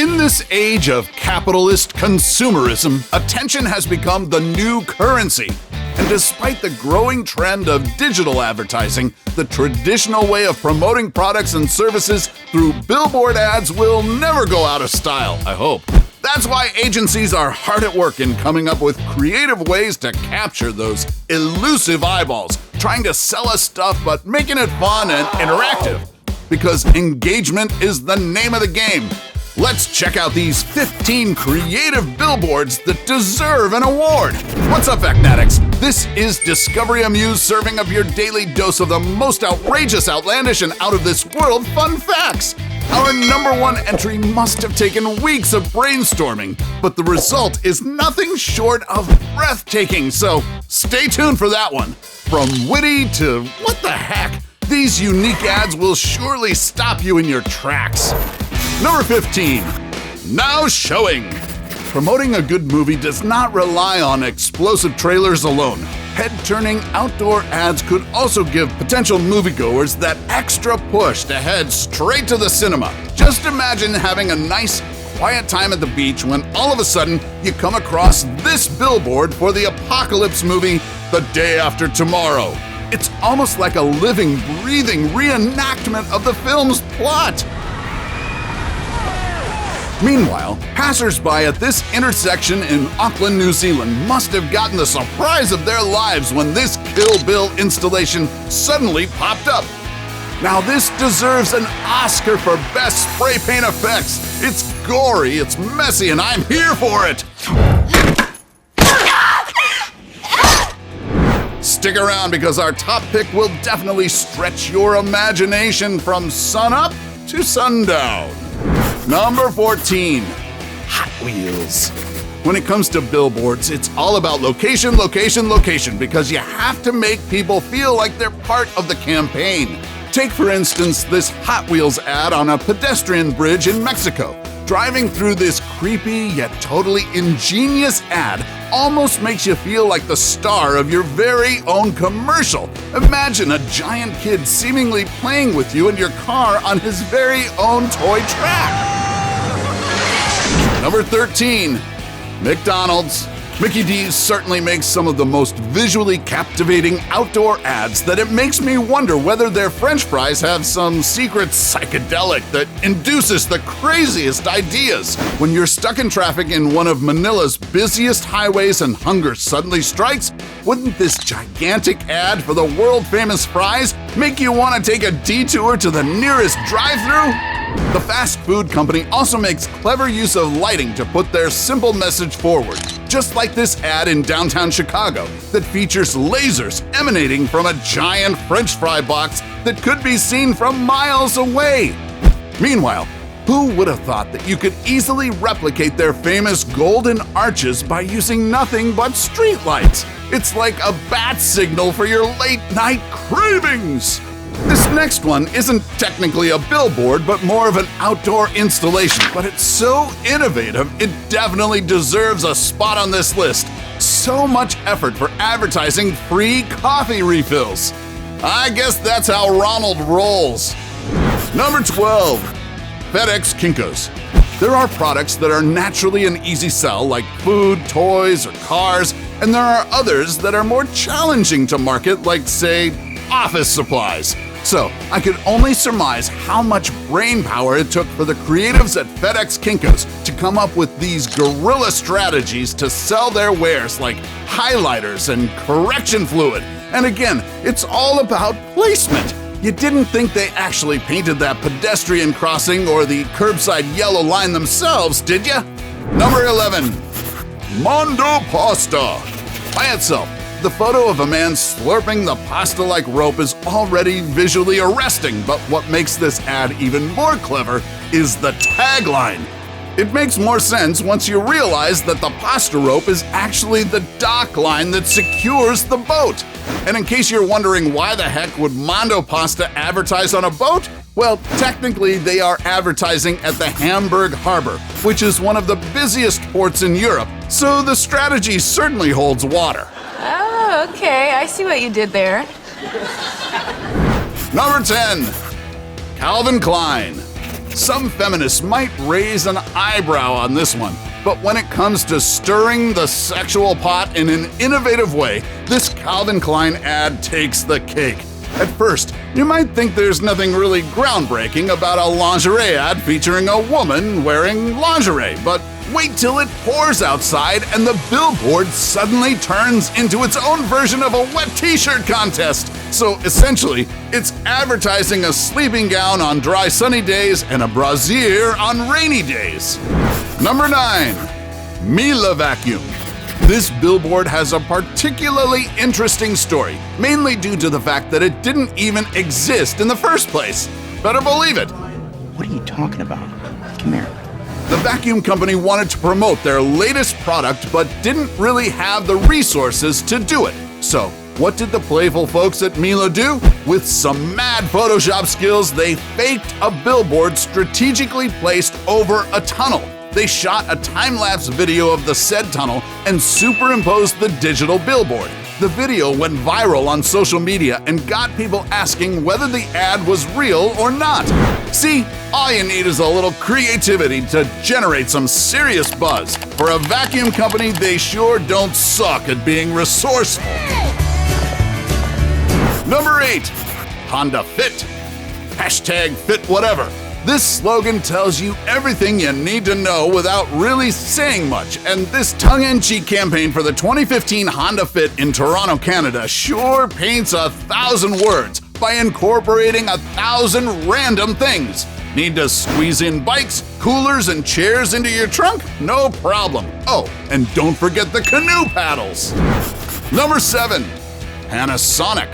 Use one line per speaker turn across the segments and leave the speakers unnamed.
In this age of capitalist consumerism, attention has become the new currency. And despite the growing trend of digital advertising, the traditional way of promoting products and services through billboard ads will never go out of style, I hope. That's why agencies are hard at work in coming up with creative ways to capture those elusive eyeballs, trying to sell us stuff but making it fun and interactive. Because engagement is the name of the game. Let's check out these 15 creative billboards that deserve an award. What's up, Factnatics? This is Discovery Amuse, serving up your daily dose of the most outrageous, outlandish, and out-of-this-world fun facts. Our number one entry must have taken weeks of brainstorming, but the result is nothing short of breathtaking, so stay tuned for that one. From witty to what the heck, these unique ads will surely stop you in your tracks. Number 15. Now showing. Promoting a good movie does not rely on explosive trailers alone. Head-turning outdoor ads could also give potential moviegoers that extra push to head straight to the cinema. Just imagine having a nice, quiet time at the beach when all of a sudden you come across this billboard for the apocalypse movie, The Day After Tomorrow. It's almost like a living, breathing reenactment of the film's plot. Meanwhile, passers-by at this intersection in Auckland, New Zealand must have gotten the surprise of their lives when this Kill Bill installation suddenly popped up. Now this deserves an Oscar for Best Spray Paint Effects. It's gory, it's messy, and I'm here for it! Stick around because our top pick will definitely stretch your imagination from sunup to sundown. Number 14. Hot Wheels. When it comes to billboards, it's all about location, location, location, because you have to make people feel like they're part of the campaign. Take, for instance, this Hot Wheels ad on a pedestrian bridge in Mexico. Driving through this creepy yet totally ingenious ad almost makes you feel like the star of your very own commercial. Imagine a giant kid seemingly playing with you in your car on his very own toy track. Number 13. McDonald's. Mickey D's certainly makes some of the most visually captivating outdoor ads that it makes me wonder whether their French fries have some secret psychedelic that induces the craziest ideas. When you're stuck in traffic in one of Manila's busiest highways and hunger suddenly strikes, wouldn't this gigantic ad for the world-famous fries make you want to take a detour to the nearest drive-thru? The fast food company also makes clever use of lighting to put their simple message forward, just like this ad in downtown Chicago that features lasers emanating from a giant French fry box that could be seen from miles away. Meanwhile, who would have thought that you could easily replicate their famous golden arches by using nothing but streetlights? It's like a bat signal for your late-night cravings. This next one isn't technically a billboard, but more of an outdoor installation, but it's so innovative, it definitely deserves a spot on this list. So much effort for advertising free coffee refills. I guess that's how Ronald rolls. Number 12. FedEx Kinkos. There are products that are naturally an easy sell, like food, toys, or cars, and there are others that are more challenging to market, like, say, office supplies. So, I could only surmise how much brain power it took for the creatives at FedEx Kinkos to come up with these guerrilla strategies to sell their wares like highlighters and correction fluid. And again, it's all about placement. You didn't think they actually painted that pedestrian crossing or the curbside yellow line themselves, did you? Number 11. Mondo Pasta. By itself, the photo of a man slurping the pasta-like rope is already visually arresting, but what makes this ad even more clever is the tagline. It makes more sense once you realize that the pasta rope is actually the dock line that secures the boat. And in case you're wondering why the heck would Mondo Pasta advertise on a boat, well, technically they are advertising at the Hamburg Harbor, which is one of the busiest ports in Europe, so the strategy certainly holds water.
Oh, okay. I see what you did there.
Number 10. Calvin Klein. Some feminists might raise an eyebrow on this one, but when it comes to stirring the sexual pot in an innovative way, this Calvin Klein ad takes the cake. At first, you might think there's nothing really groundbreaking about a lingerie ad featuring a woman wearing lingerie, but wait till it pours outside and the billboard suddenly turns into its own version of a wet t-shirt contest. So essentially, it's advertising a sleeping gown on dry sunny days and a brassiere on rainy days. Number 9. Miele Vacuum. This billboard has a particularly interesting story, mainly due to the fact that it didn't even exist in the first place. Better believe it.
What are you talking about? Come here.
The vacuum company wanted to promote their latest product but didn't really have the resources to do it. So, what did the playful folks at Miele do? With some mad Photoshop skills, they faked a billboard strategically placed over a tunnel. They shot a time-lapse video of the said tunnel and superimposed the digital billboard. The video went viral on social media and got people asking whether the ad was real or not. See, all you need is a little creativity to generate some serious buzz. For a vacuum company, they sure don't suck at being resourceful. Number 8. Honda Fit. #FITwhatever. This slogan tells you everything you need to know without really saying much, and this tongue-in-cheek campaign for the 2015 Honda Fit in Toronto, Canada sure paints 1,000 words by incorporating 1,000 random things. Need to squeeze in bikes, coolers, and chairs into your trunk? No problem. Oh, and don't forget the canoe paddles. Number 7. Panasonic.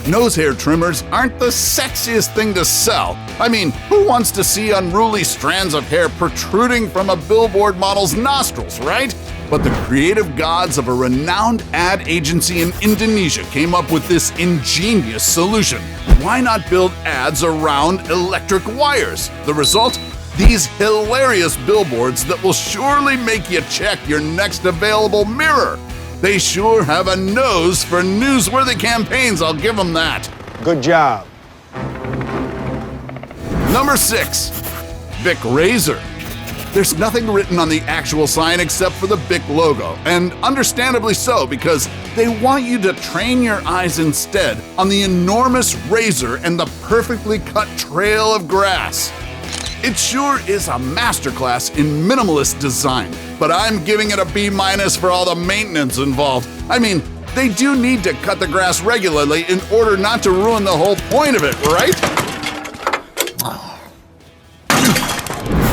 Nose hair trimmers aren't the sexiest thing to sell. I mean, who wants to see unruly strands of hair protruding from a billboard model's nostrils, right? But the creative gods of a renowned ad agency in Indonesia came up with this ingenious solution. Why not build ads around electric wires? The result? These hilarious billboards that will surely make you check your next available mirror. They sure have a nose for newsworthy campaigns, I'll give them that.
Good job.
Number 6. BIC Razor. There's nothing written on the actual sign except for the BIC logo, and understandably so because they want you to train your eyes instead on the enormous razor and the perfectly cut trail of grass. It sure is a masterclass in minimalist design, but I'm giving it a B- for all the maintenance involved. I mean, they do need to cut the grass regularly in order not to ruin the whole point of it, right?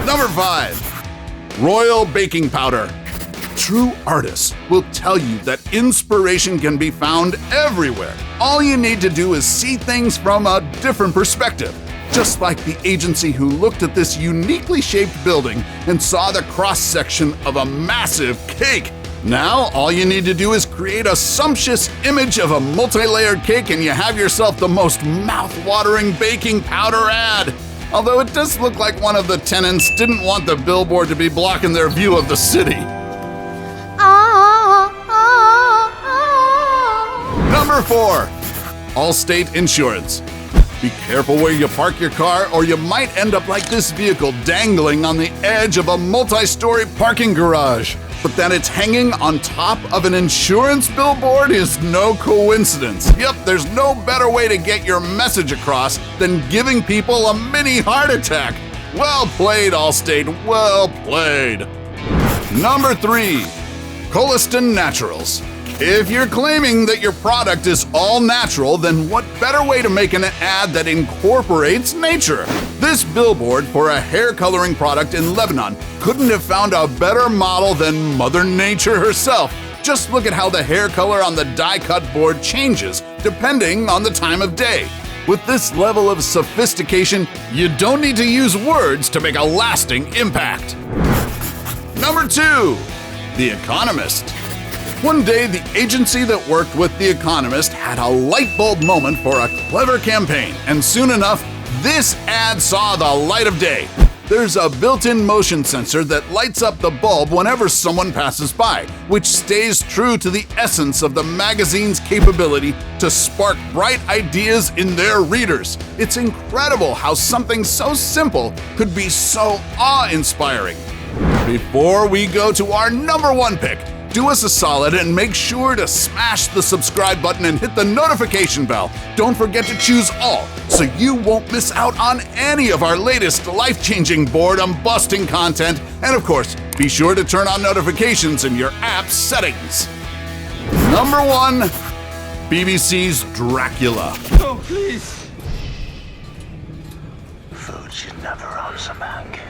Number 5. Royal Baking Powder. True artists will tell you that inspiration can be found everywhere. All you need to do is see things from a different perspective. Just like the agency who looked at this uniquely shaped building and saw the cross-section of a massive cake. Now, all you need to do is create a sumptuous image of a multi-layered cake and you have yourself the most mouth-watering baking powder ad. Although it does look like one of the tenants didn't want the billboard to be blocking their view of the city. Number 4. Allstate Insurance. Be careful where you park your car or you might end up like this vehicle dangling on the edge of a multi-story parking garage. But that it's hanging on top of an insurance billboard is no coincidence. Yep, there's no better way to get your message across than giving people a mini heart attack. Well played, Allstate, well played. Number 3. Koleston Naturals. If you're claiming that your product is all natural, then what better way to make an ad that incorporates nature? This billboard for a hair coloring product in Lebanon couldn't have found a better model than Mother Nature herself. Just look at how the hair color on the die-cut board changes depending on the time of day. With this level of sophistication, you don't need to use words to make a lasting impact. Number 2. The Economist. One day, the agency that worked with The Economist had a light bulb moment for a clever campaign, and soon enough, this ad saw the light of day. there's a built-in motion sensor that lights up the bulb whenever someone passes by, which stays true to the essence of the magazine's capability to spark bright ideas in their readers. It's incredible how something so simple could be so awe-inspiring. Before we go to our number one pick, do us a solid and make sure to smash the subscribe button and hit the notification bell. Don't forget to choose all so you won't miss out on any of our latest life-changing, boredom-busting content. And of course, be sure to turn on notifications in your app's settings. Number 1. BBC's Dracula.
No, please.
Food should never answer back.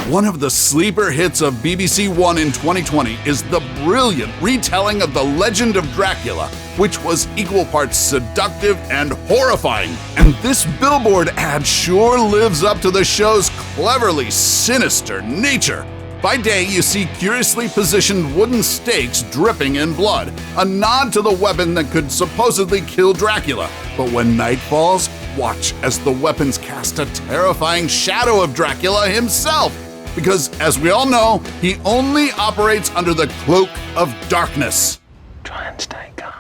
One of the sleeper hits of BBC One in 2020 is the brilliant retelling of the legend of Dracula, which was equal parts seductive and horrifying. And this billboard ad sure lives up to the show's cleverly sinister nature. By day, you see curiously positioned wooden stakes dripping in blood, a nod to the weapon that could supposedly kill Dracula. But when night falls, watch as the weapons cast a terrifying shadow of Dracula himself. Because, as we all know, he only operates under the cloak of darkness.
Try and stay calm.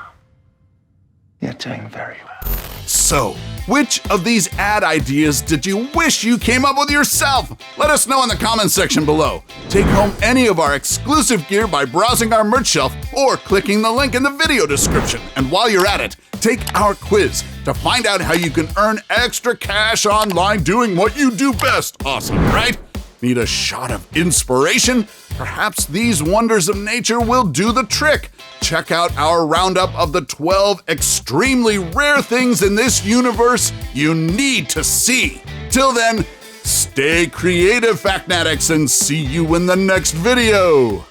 You're doing very well.
So, which of these ad ideas did you wish you came up with yourself? Let us know in the comments section below. Take home any of our exclusive gear by browsing our merch shelf or clicking the link in the video description. And while you're at it, take our quiz to find out how you can earn extra cash online doing what you do best. Awesome, right? Need a shot of inspiration? Perhaps these wonders of nature will do the trick. Check out our roundup of the 12 extremely rare things in this universe you need to see. Till then, stay creative, Factnatics, and see you in the next video.